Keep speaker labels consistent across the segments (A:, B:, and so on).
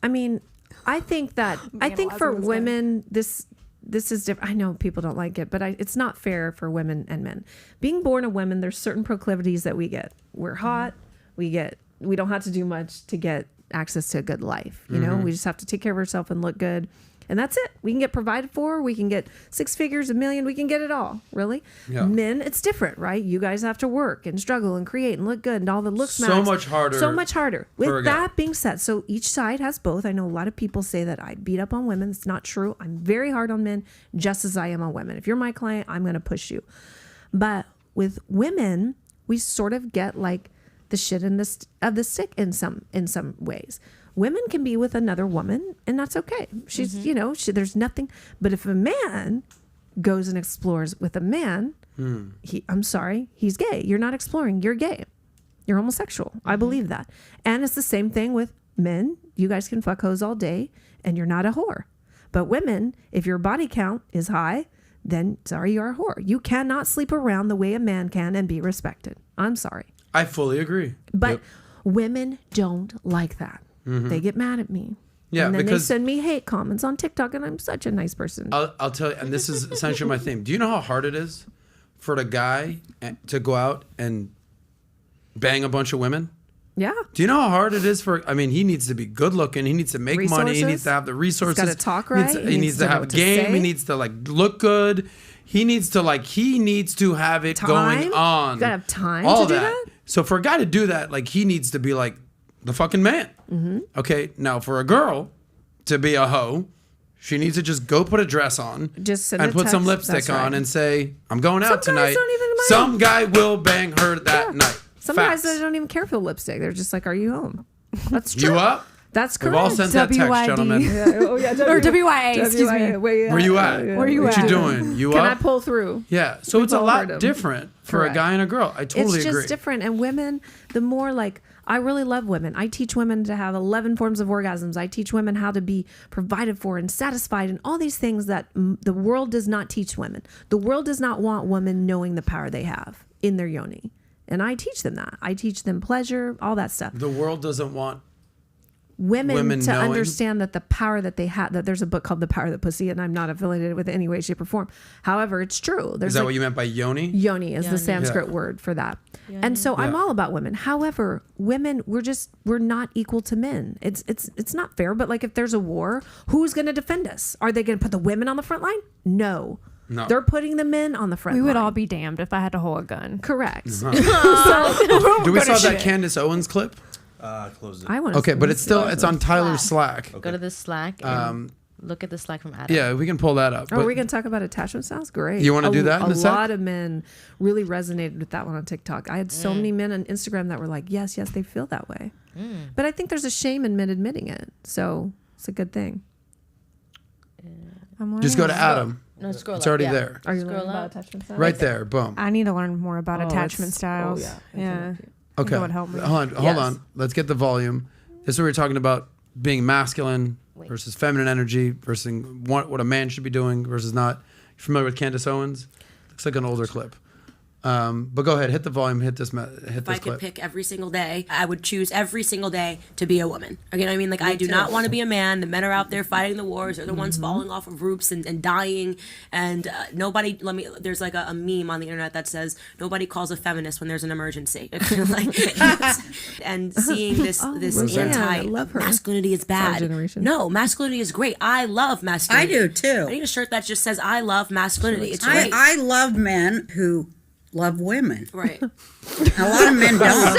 A: I mean, I think for women, this is different. I know people don't like it, but it's not fair for women and men. Being born a woman, there's certain proclivities that we get. We're hot. We don't have to do much to get access to a good life. You know, we just have to take care of ourselves and look good. And that's it. We can get provided for. We can get 6 figures, $1 million. We can get it all, really. Yeah. Men, it's different, right? You guys have to work and struggle and create and look good and all the looks matters. So much harder. With that being said, so each side has both. I know a lot of people say that I beat up on women. It's not true. I'm very hard on men, just as I am on women. If you're my client, I'm going to push you. But with women, we sort of get like the shit of the stick in some ways. Women can be with another woman, and that's okay. She's, there's nothing. But if a man goes and explores with a man, I'm sorry, he's gay. You're not exploring. You're gay. You're homosexual. I believe that. And it's the same thing with men. You guys can fuck hoes all day, and you're not a whore. But women, if your body count is high, then sorry, you're a whore. You cannot sleep around the way a man can and be respected. I'm sorry.
B: I fully agree.
A: But women don't like that. They get mad at me. Yeah, and then they send me hate comments on TikTok, and I'm such a nice person.
B: I'll tell you, and this is essentially my theme. Do you know how hard it is for a guy to go out and bang a bunch of women?
A: Yeah.
B: Do you know how hard it is he needs to be good looking. He needs to make money. He needs to have the resources.
A: He's got to talk right.
B: He needs to have a game. He needs to look good. He needs to have it going on.
A: You got to have time to do that.
B: So for a guy to do that, he needs to be the fucking man. Okay, now for a girl to be a hoe, she needs to just go put a dress on and put some lipstick on and say, I'm going out tonight. Some guy will bang her that night.
A: Some guys that don't even care for the lipstick. They're just like, are you home? That's true.
B: You up?
A: That's correct.
B: We've all sent that text, gentlemen.
A: Or WYA, excuse me.
B: Where you at?
A: Where you
B: what
A: at?
B: you doing? You
A: Can
B: up?
A: I pull through?
B: Yeah. So it's a lot different for a guy and a girl. I totally agree.
A: It's just different. And women, the more I really love women. I teach women to have 11 forms of orgasms. I teach women how to be provided for and satisfied and all these things that the world does not teach women. The world does not want women knowing the power they have in their yoni. And I teach them that. I teach them pleasure, all that stuff.
B: The world doesn't want
A: women to understand that the power that they have, that there's a book called The Power of the Pussy, and I'm not affiliated with it in any way, shape, or form. However, it's true.
B: Is that what you meant by yoni?
A: Yoni is the Sanskrit word for that. Yoni. And so I'm all about women. However, women, we're not equal to men. It's not fair, but if there's a war, who's going to defend us? Are they going to put the women on the front line? No. They're putting the men on the front line.
C: We would all be damned if I had to hold a gun.
A: Correct.
B: Do we saw that Candace Owens clip?
D: Closed it.
A: I want
B: but it's on Tyler's Slack.
E: Okay. Go to the Slack and look at the Slack from Adam.
B: Yeah, we can pull that up.
A: Oh, we can talk about attachment styles? Great.
B: You want to do that in a sec?
A: A lot of men really resonated with that one on TikTok. I had so many men on Instagram that were like, yes, they feel that way. But I think there's a shame in men admitting it. So it's a good thing.
B: Just go to Adam.
E: No, scroll
B: it's already
E: up.
B: there.
A: Are you learning about attachment styles?
B: Right there. Boom.
C: I need to learn more about attachment styles. Yeah.
B: Okay.
C: That would help me.
B: Hold on. Let's get the volume. This is what we're talking about: being masculine versus feminine energy versus what a man should be doing versus not. You familiar with Candace Owens? Looks like an older clip. But go ahead, hit the volume, hit this clip.
F: If I could pick every single day, I would choose every single day to be a woman. Again, I mean, I do not want to be a man. The men are out there fighting the wars. They're the ones falling off of roofs and dying. And nobody, there's a meme on the internet that says, nobody calls a feminist when there's an emergency. And seeing this anti-masculinity is bad. No, masculinity is great. I love masculinity.
G: I do too.
F: I need a shirt that just says, I love masculinity. It's great.
G: I love men who love women.
F: Right.
G: A lot of men don't.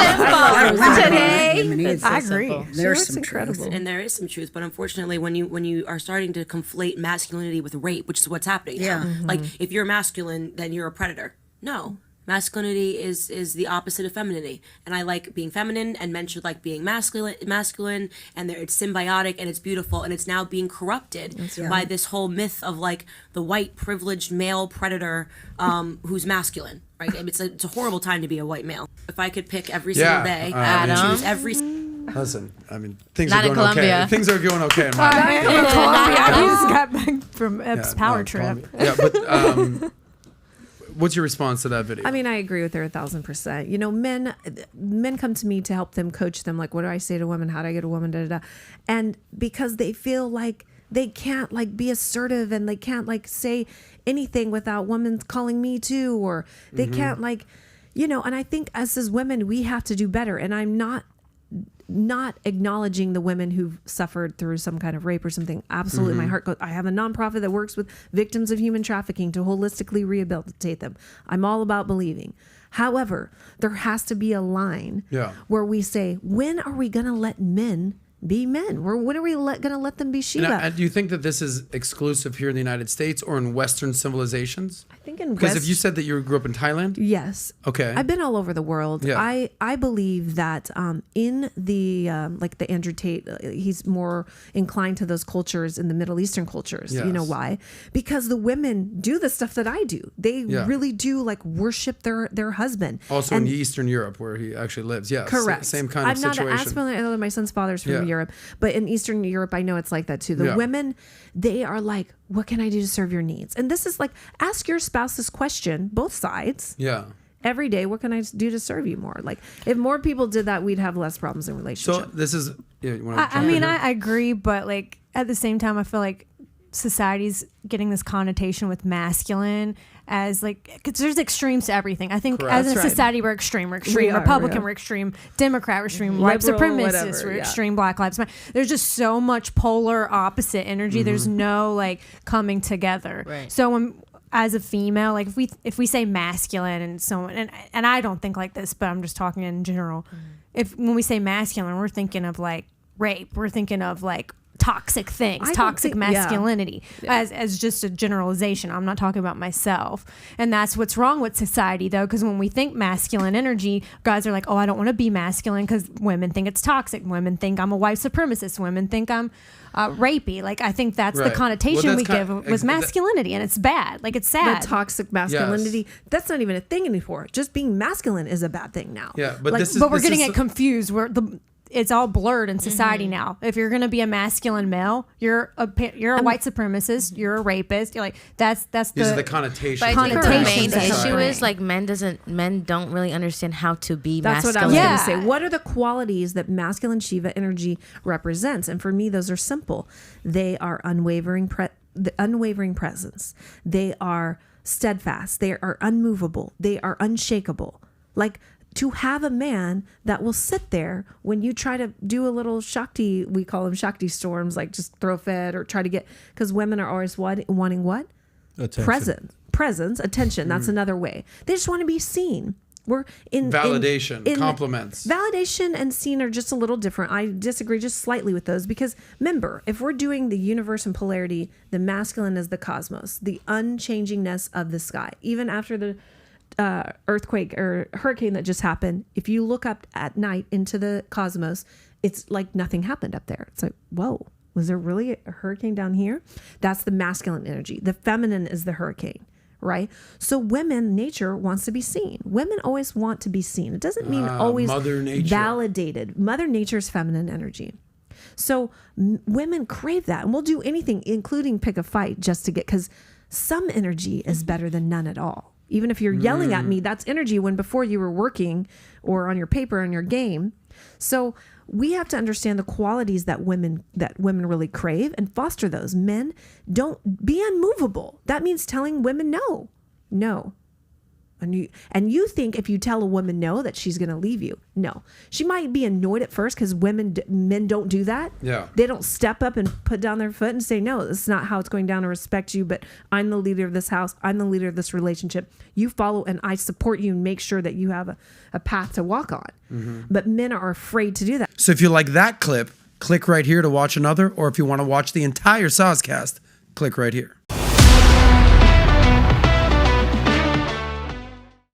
C: Today, I agree.
G: There's some truth.
F: And there is some truth, but unfortunately, when you are starting to conflate masculinity with rape, which is what's happening now. If you're masculine, then you're a predator. No. Masculinity is the opposite of femininity, and I like being feminine, and men should like being masculine, and it's symbiotic and it's beautiful, and it's now being corrupted by this whole myth of the white privileged male predator who's masculine. Right? It's a horrible time to be a white male. If I could pick every single day, I would choose every.
B: Listen, I mean, things
E: Not
B: are
E: in
B: going
E: Colombia.
B: okay. Things are going okay in my life.
C: Colombia. I just got back from Epps power trip.
B: Colombia. Yeah, but what's your response to that video?
A: I mean, I agree with her 1,000%. You know, men come to me to help them, coach them. Like, what do I say to women? How do I get a woman? Da, da, da. And because they feel like they can't like be assertive and they can't like say anything without women calling me too, or they can't like, you know, and I think us as women, we have to do better. And I'm not acknowledging the women who've suffered through some kind of rape or something. Absolutely. My heart goes, I have a nonprofit that works with victims of human trafficking to holistically rehabilitate them. I'm all about believing. However, there has to be a line where we say, when are we going to let men be men? When are we going to let them be Shiva?
B: And do you think that this is exclusive here in the United States or in Western civilizations?
A: I think in
B: because if you said that you grew up in Thailand,
A: yes,
B: okay,
A: I've been all over the world.
B: Yeah.
A: I believe that in the like the Andrew Tate, he's more inclined to those cultures in the Middle Eastern cultures.
B: Yes.
A: You know why? Because the women do the stuff that I do. They really do like worship their husband.
B: Also in Eastern Europe where he actually lives. Yes,
A: correct.
B: Same kind of situation.
A: I'm not as familiar. My son's father's from Europe, but in Eastern Europe, I know it's like that too. The women, they are like, what can I do to serve your needs? And this is like, ask your spouse this question, both sides. Yeah. Every day, what can I do to serve you more? Like, if more people did that, we'd have less problems in relationships.
B: So this is,
C: I agree, but like at the same time, I feel like society's getting this connotation with masculine as like, because there's extremes to everything. I think as a society, we're extreme. Republican, we're extreme. Democrat, we're extreme. White supremacists, we're extreme. Black Lives Matter. There's just so much polar opposite energy. There's no like coming together. Right. So when, as a female, like if we say masculine and so and I don't think like this, but I'm just talking in general. When we say masculine, we're thinking of like rape. We're thinking of like toxic things, toxic masculinity as just a generalization. I'm not talking about myself. And that's what's wrong with society though, because when we think masculine energy, guys are like, oh, I don't want to be masculine because women think it's toxic. Women think I'm a white supremacist. Women think I'm rapey. Like I think that's the connotation we give with masculinity, and it's bad. Like it's sad.
A: The toxic masculinity, that's not even a thing anymore. Just being masculine is a bad thing now.
B: Yeah, but
A: like,
C: we're getting it confused. It's all blurred in society now. If you're going to be a masculine male, you're a white supremacist, you're a rapist. You're like that's
B: these are the connotations.
E: But I think the main issue is like men don't really understand how to be masculine.
A: That's what I was going to say. What are the qualities that masculine Shiva energy represents? And for me, those are simple. They are unwavering presence. They are steadfast. They are unmovable. They are unshakable. Like, to have a man that will sit there when you try to do a little Shakti, we call them Shakti storms, like just throw fed or try to get, because women are always wanting what? Attention. Presence, attention. That's another way. They just want to be seen. We're in
B: validation, compliments.
A: Validation and seen are just a little different. I disagree just slightly with those because remember, if we're doing the universe and polarity, the masculine is the cosmos, the unchangingness of the sky. Even after the earthquake or hurricane that just happened, if you look up at night into the cosmos, it's like nothing happened up there. It's like, whoa, was there really a hurricane down here? That's the masculine energy. The feminine is the hurricane, right? So women, nature wants to be seen. Women always want to be seen. It doesn't mean always Mother Nature. Validated. Mother Nature's feminine energy. So women crave that, and we'll do anything, including pick a fight, just to get, because some energy is better than none at all. Even if you're yelling at me, that's energy when before you were working or on your paper on your game. So we have to understand the qualities that women really crave and foster those. Men, don't be unmovable. That means telling women no. And you think if you tell a woman no that she's going to leave you. No. She might be annoyed at first because men don't do that. Yeah. They don't step up and put down their foot and say, no, this is not how it's going down. I respect you, but I'm the leader of this house. I'm the leader of this relationship. You follow and I support you and make sure that you have a path to walk on. Mm-hmm. But men are afraid to do that.
B: So if you like that clip, click right here to watch another. Or if you want to watch the entire Sazcast, click right here.